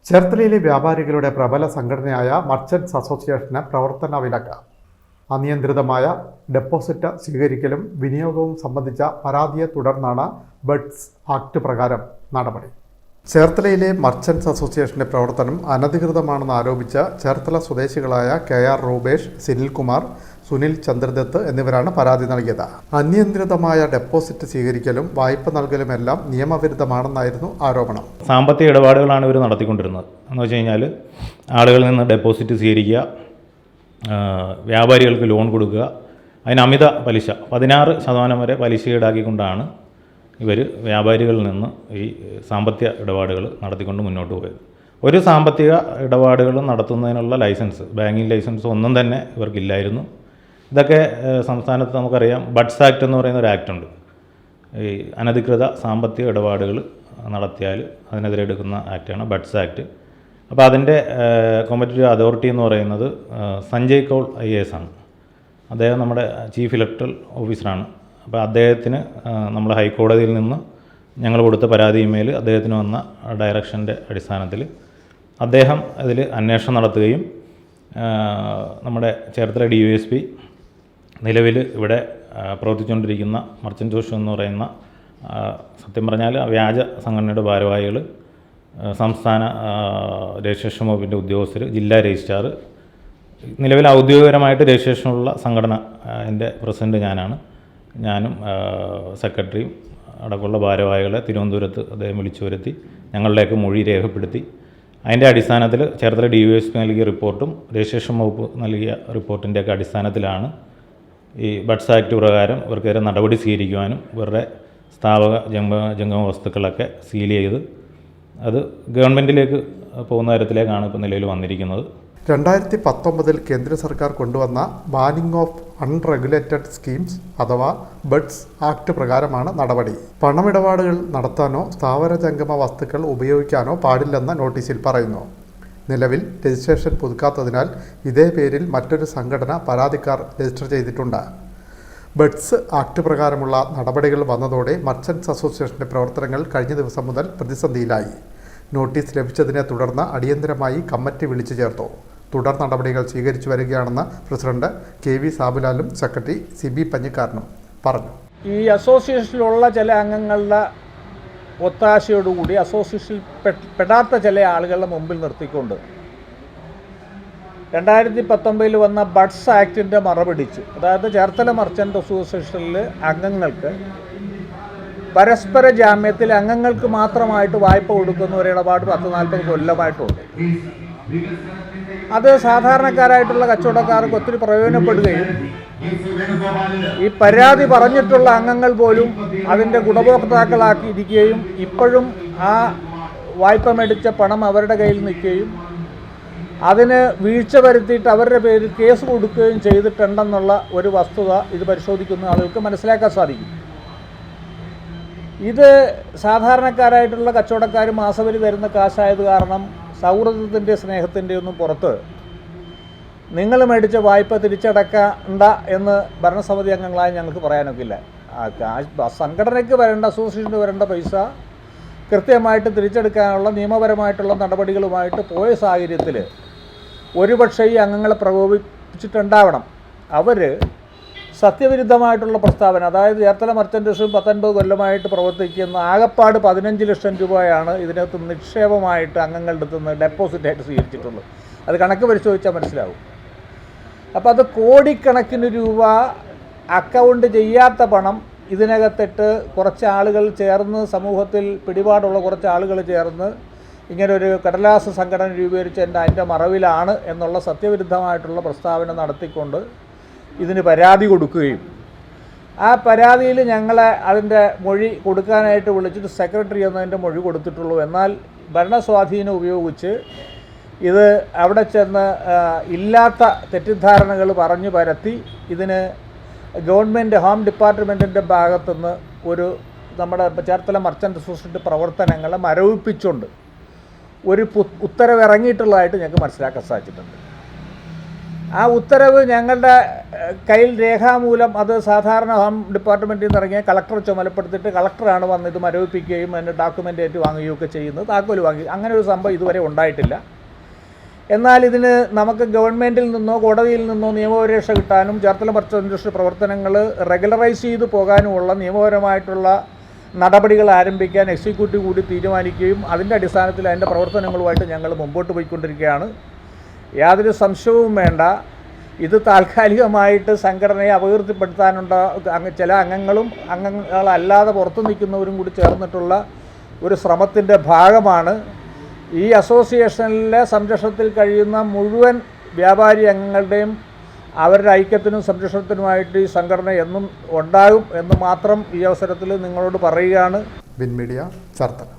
ചേർത്തലയിലെ വ്യാപാരികളുടെ പ്രബല സംഘടനയായ മർച്ചന്റ്സ് അസോസിയേഷന് പ്രവർത്തന വിലക്ക്. അനിയന്ത്രിതമായ ഡെപ്പോസിറ്റ് സ്വീകരിക്കലും വിനിയോഗവും സംബന്ധിച്ച പരാതിയെ തുടർന്നാണ് ബഡ്സ് ആക്ട് പ്രകാരം നടപടി. ചേർത്തലയിലെ മർച്ചന്റ്സ് അസോസിയേഷന്റെ പ്രവർത്തനം അനധികൃതമാണെന്ന് ആരോപിച്ച് ചേർത്തല സ്വദേശികളായ KR റൂബേഷ്, സിനിൽകുമാർ, സുനിൽ ചന്ദ്രദത്ത് എന്നിവരാണ് പരാതി നൽകിയത്. അനിയന്ത്രിതമായ ഡെപ്പോസിറ്റ് സ്വീകരിക്കലും വായ്പ നൽകലുമെല്ലാം നിയമവിരുദ്ധമാണെന്നായിരുന്നു ആരോപണം. സാമ്പത്തിക ഇടപാടുകളാണ് ഇവർ നടത്തിക്കൊണ്ടിരുന്നത്. എന്ന് വെച്ച് കഴിഞ്ഞാൽ ആളുകളിൽ നിന്ന് ഡെപ്പോസിറ്റ് സ്വീകരിക്കുക, വ്യാപാരികൾക്ക് ലോൺ കൊടുക്കുക, അതിന് അമിത പലിശ 16% വരെ പലിശ ഈടാക്കിക്കൊണ്ടാണ് ഇവർ വ്യാപാരികളിൽ നിന്ന് ഈ സാമ്പത്തിക ഇടപാടുകൾ നടത്തിക്കൊണ്ട് മുന്നോട്ട് പോയത്. ഒരു സാമ്പത്തിക ഇടപാടുകൾ നടത്തുന്നതിനുള്ള ലൈസൻസ്, ബാങ്കിങ് ലൈസൻസ് ഒന്നും തന്നെ ഇവർക്കില്ലായിരുന്നു. ഇതൊക്കെ സംസ്ഥാനത്ത് നമുക്കറിയാം, ബഡ്സ് ആക്ട് എന്ന് പറയുന്ന ഒരു ആക്ടുണ്ട്. ഈ അനധികൃത സാമ്പത്തിക ഇടപാടുകൾ നടത്തിയാൽ അതിനെതിരെ എടുക്കുന്ന ആക്റ്റാണ് ബഡ്സ് ആക്ട്. അപ്പോൾ അതിൻ്റെ കോമ്പറ്റീറ്റീവ് അതോറിറ്റി എന്ന് പറയുന്നത് സഞ്ജയ് കൗൾ IAS ആണ്. അദ്ദേഹം നമ്മുടെ ചീഫ് ഇലക്ടറൽ ഓഫീസറാണ്. അപ്പോൾ അദ്ദേഹത്തിന് നമ്മൾ ഹൈക്കോടതിയിൽ നിന്ന് ഞങ്ങൾ കൊടുത്ത പരാതി ഇമെയിൽ അദ്ദേഹത്തിന് വന്ന ഡയറക്ഷൻ്റെ അടിസ്ഥാനത്തിൽ അദ്ദേഹം അതിൽ അന്വേഷണം നടത്തുകയും നമ്മുടെ ചേർത്തല DYSP നിലവിൽ ഇവിടെ പ്രവർത്തിച്ചുകൊണ്ടിരിക്കുന്ന മർച്ചൻ്റ് അസോസിയേഷൻ എന്ന് പറയുന്ന സത്യം പറഞ്ഞാൽ വ്യാജ സംഘടനയുടെ ഭാരവാഹികൾ, സംസ്ഥാന രജിസ്ട്രേഷൻ വകുപ്പിൻ്റെ ഉദ്യോഗസ്ഥർ, ജില്ലാ രജിസ്ട്രാർ, നിലവിൽ ഔദ്യോഗികപരമായിട്ട് രജിസ്ട്രേഷനുള്ള സംഘടന എൻ്റെ പ്രസിഡൻറ്റ് ഞാനും സെക്രട്ടറിയും അടക്കമുള്ള ഭാരവാഹികളെ തിരുവനന്തപുരത്ത് അദ്ദേഹം വിളിച്ചു വരുത്തി ഞങ്ങളുടെയൊക്കെ മൊഴി രേഖപ്പെടുത്തി. അതിൻ്റെ അടിസ്ഥാനത്തിൽ ചേർത്തല DYSP നൽകിയ റിപ്പോർട്ടും രജിസ്ട്രേഷൻ വകുപ്പ് നൽകിയ റിപ്പോർട്ടിൻ്റെയൊക്കെ അടിസ്ഥാനത്തിലാണ് ഈ ബഡ്സ് ആക്ട് പ്രകാരം ഇവർക്കെതിരെ നടപടി സ്വീകരിക്കുവാനും ഇവരുടെ സ്ഥാപക ജംഗമ വസ്തുക്കളൊക്കെ സീൽ ചെയ്ത് അത് ഗവൺമെൻറ്റിലേക്ക് പോകുന്ന തരത്തിലേക്കാണ് ഇപ്പോൾ നിലവിൽ വന്നിരിക്കുന്നത്. 2019 കേന്ദ്ര സർക്കാർ കൊണ്ടുവന്ന ബാനിങ് ഓഫ് അൺറെഗുലേറ്റഡ് സ്കീംസ് അഥവാ ബഡ്സ് ആക്ട് പ്രകാരമാണ് നടപടി. പണമിടപാടുകൾ നടത്താനോ സ്ഥാവര ജംഗമ വസ്തുക്കൾ ഉപയോഗിക്കാനോ പാടില്ലെന്ന് നോട്ടീസിൽ പറയുന്നു. നിലവിൽ രജിസ്ട്രേഷൻ പുതുക്കാത്തതിനാൽ ഇതേ പേരിൽ മറ്റൊരു സംഘടന പരാതിക്കാർ രജിസ്റ്റർ ചെയ്തിട്ടുണ്ട്. ബഡ്സ് ആക്ട് പ്രകാരമുള്ള നടപടികൾ വന്നതോടെ മർച്ചന്റ്സ് അസോസിയേഷന്റെ പ്രവർത്തനങ്ങൾ കഴിഞ്ഞ ദിവസം മുതൽ പ്രതിസന്ധിയിലായി. നോട്ടീസ് ലഭിച്ചതിനെ തുടർന്ന് അടിയന്തരമായി കമ്മിറ്റി വിളിച്ചു ചേർത്തു. തുടർ നടപടികൾ സ്വീകരിച്ചു വരികയാണെന്ന് പ്രസിഡന്റ് KV സാബുലാലും സെക്രട്ടറി CB പഞ്ഞിക്കാരനും പറഞ്ഞു. ഈ അസോസിയേഷനിലുള്ള ചില അംഗങ്ങളുടെ ഒത്താശയോടുകൂടി അസോസിയേഷനിൽ പെടാത്ത ചില ആളുകളുടെ മുമ്പിൽ നിർത്തിക്കൊണ്ട് 2019 വന്ന ബഡ്സ് ആക്ടിൻ്റെ മറപിടിച്ച്, അതായത് ചേർത്തല മർച്ചൻ്റ് അസോസിയേഷനിൽ അംഗങ്ങൾക്ക് പരസ്പര ജാമ്യത്തിൽ അംഗങ്ങൾക്ക് മാത്രമായിട്ട് വായ്പ കൊടുക്കുന്ന ഒരു ഇടപാട് 10-40 കൊല്ലമായിട്ടുണ്ട്. അത് സാധാരണക്കാരായിട്ടുള്ള കച്ചവടക്കാർക്ക് ഒത്തിരി പ്രയോജനപ്പെടുകയും ഈ പരാതി പറഞ്ഞിട്ടുള്ള അംഗങ്ങൾ പോലും അതിൻ്റെ ഗുണഭോക്താക്കളാക്കിയിരിക്കുകയും ഇപ്പോഴും ആ വായ്പ മേടിച്ച പണം അവരുടെ കയ്യിൽ നിൽക്കുകയും അതിന് വീഴ്ച വരുത്തിയിട്ട് അവരുടെ പേരിൽ കേസ് കൊടുക്കുകയും ചെയ്തിട്ടുണ്ടെന്നുള്ള ഒരു വസ്തുത ഇത് പരിശോധിക്കുന്ന ആളുകൾക്ക് മനസ്സിലാക്കാൻ സാധിക്കും. ഇത് സാധാരണക്കാരായിട്ടുള്ള കച്ചവടക്കാർ മാസവരി തരുന്ന കാശായത് കാരണം സൗഹൃദത്തിൻ്റെ സ്നേഹത്തിൻ്റെ ഒന്നും പുറത്ത് നിങ്ങൾ മേടിച്ച വായ്പ തിരിച്ചടക്കണ്ട എന്ന് ഭരണസമിതി അംഗങ്ങളായി ഞങ്ങൾക്ക് പറയാനൊക്കില്ല. സംഘടനയ്ക്ക് വരേണ്ട, അസോസിയേഷന് വരേണ്ട പൈസ കൃത്യമായിട്ട് തിരിച്ചെടുക്കാനുള്ള നിയമപരമായിട്ടുള്ള നടപടികളുമായിട്ട് പോയ സാഹചര്യത്തിൽ ഒരുപക്ഷെ ഈ അംഗങ്ങളെ പ്രകോപിപ്പിച്ചിട്ടുണ്ടാവണം. അവർ സത്യവിരുദ്ധമായിട്ടുള്ള പ്രസ്താവന, അതായത് ചേർത്തല മർച്ചൻ്റ് അസോസിയേഷൻ 19 കൊല്ലമായിട്ട് പ്രവർത്തിക്കുന്ന ആകപ്പാട് 15 ലക്ഷം രൂപയാണ് ഇതിനകത്ത് നിക്ഷേപമായിട്ട് അംഗങ്ങളുടെ അടുത്ത് നിന്ന് ഡെപ്പോസിറ്റായിട്ട് സ്വീകരിച്ചിട്ടുള്ളത്. അത് കണക്ക് പരിശോധിച്ചാൽ മനസ്സിലാവും. അപ്പോൾ അത് കോടിക്കണക്കിന് രൂപ അക്കൗണ്ട് ചെയ്യാത്ത പണം ഇതിനകത്തിട്ട് കുറച്ച് ആളുകൾ ചേർന്ന്, സമൂഹത്തിൽ പിടിപാടുള്ള കുറച്ച് ആളുകൾ ചേർന്ന് ഇങ്ങനൊരു കടലാസ് സംഘടന രൂപീകരിച്ചതിൻ്റെ അതിൻ്റെ മറവിലാണ് എന്നുള്ള സത്യവിരുദ്ധമായിട്ടുള്ള പ്രസ്താവന നടത്തിക്കൊണ്ട് ഇതിന് പരാതി കൊടുക്കുകയും ആ പരാതിയിൽ ഞങ്ങളെ അതിൻ്റെ മൊഴി കൊടുക്കാനായിട്ട് വിളിച്ചിട്ട് സെക്രട്ടറി എന്നതിൻ്റെ മൊഴി കൊടുത്തിട്ടുള്ളൂ. എന്നാൽ ഭരണസ്വാധീനം ഉപയോഗിച്ച് ഇത് അവിടെ ചെന്ന് ഇല്ലാത്ത തെറ്റിദ്ധാരണകൾ പറഞ്ഞു പരത്തി ഇതിന് ഗവൺമെൻറ് ഹോം ഡിപ്പാർട്ട്മെൻറ്റിൻ്റെ ഭാഗത്തുനിന്ന് ഒരു നമ്മുടെ ചേർത്തല മർച്ചൻ്റ് അസോസിയേഷൻ പ്രവർത്തനങ്ങളെ മരവിപ്പിച്ചുകൊണ്ട് ഒരു ഉത്തരവ് ഇറങ്ങിയിട്ടുള്ളതായിട്ട് ഞങ്ങൾക്ക് മനസ്സിലാക്കാൻ സാധിച്ചിട്ടുണ്ട്. ആ ഉത്തരവ് ഞങ്ങളുടെ കയ്യിൽ രേഖാമൂലം അത് സാധാരണ ഹോം ഡിപ്പാർട്ട്മെൻറ്റിൽ നിന്ന് ഇറങ്ങിയ കളക്ടർ ചുമതലപ്പെടുത്തിയിട്ട് കളക്ടറാണ് വന്ന് ഇത് മരവിപ്പിക്കുകയും അതിൻ്റെ ഡോക്യുമെൻ്റ് ആയിട്ട് വാങ്ങുകയും ഒക്കെ ചെയ്യുന്നത്. താക്കോൽ വാങ്ങി അങ്ങനെ ഒരു സംഭവം ഇതുവരെ ഉണ്ടായിട്ടില്ല. എന്നാൽ ഇതിന് നമുക്ക് ഗവൺമെൻറ്റിൽ നിന്നോ കോടതിയിൽ നിന്നോ നിയമപരിരക്ഷ കിട്ടാനും ചേർത്തല മർച്ചൻ്റ് ഇൻഡസ്ട്രി പ്രവർത്തനങ്ങൾ റെഗുലറൈസ് ചെയ്ത് പോകാനുമുള്ള നിയമപരമായിട്ടുള്ള നടപടികൾ ആരംഭിക്കാൻ എക്സിക്യൂട്ടീവ് കൂടി തീരുമാനിക്കുകയും അതിൻ്റെ അടിസ്ഥാനത്തിൽ അതിൻ്റെ പ്രവർത്തനങ്ങളുമായിട്ട് ഞങ്ങൾ മുമ്പോട്ട് പോയിക്കൊണ്ടിരിക്കുകയാണ്. യാതൊരു സംശയവും വേണ്ട, ഇത് താൽക്കാലികമായിട്ട് സംഘടനയെ അപകീർത്തിപ്പെടുത്താനുള്ള ചില അംഗങ്ങളല്ലാതെ പുറത്തു നിൽക്കുന്നവരും കൂടി ചേർന്നിട്ടുള്ള ഒരു ശ്രമത്തിൻ്റെ ഭാഗമാണ്. ഈ അസോസിയേഷനിലെ സംരക്ഷണത്തിൽ കഴിയുന്ന മുഴുവൻ വ്യാപാരി അംഗങ്ങളുടെയും അവരുടെ ഐക്യത്തിനും സംരക്ഷണത്തിനുമായിട്ട് ഈ സംഘടന എന്നും ഉണ്ടാകും എന്ന് മാത്രം ഈ അവസരത്തിൽ നിങ്ങളോട് പറയുകയാണ്. Win media, Cherthala.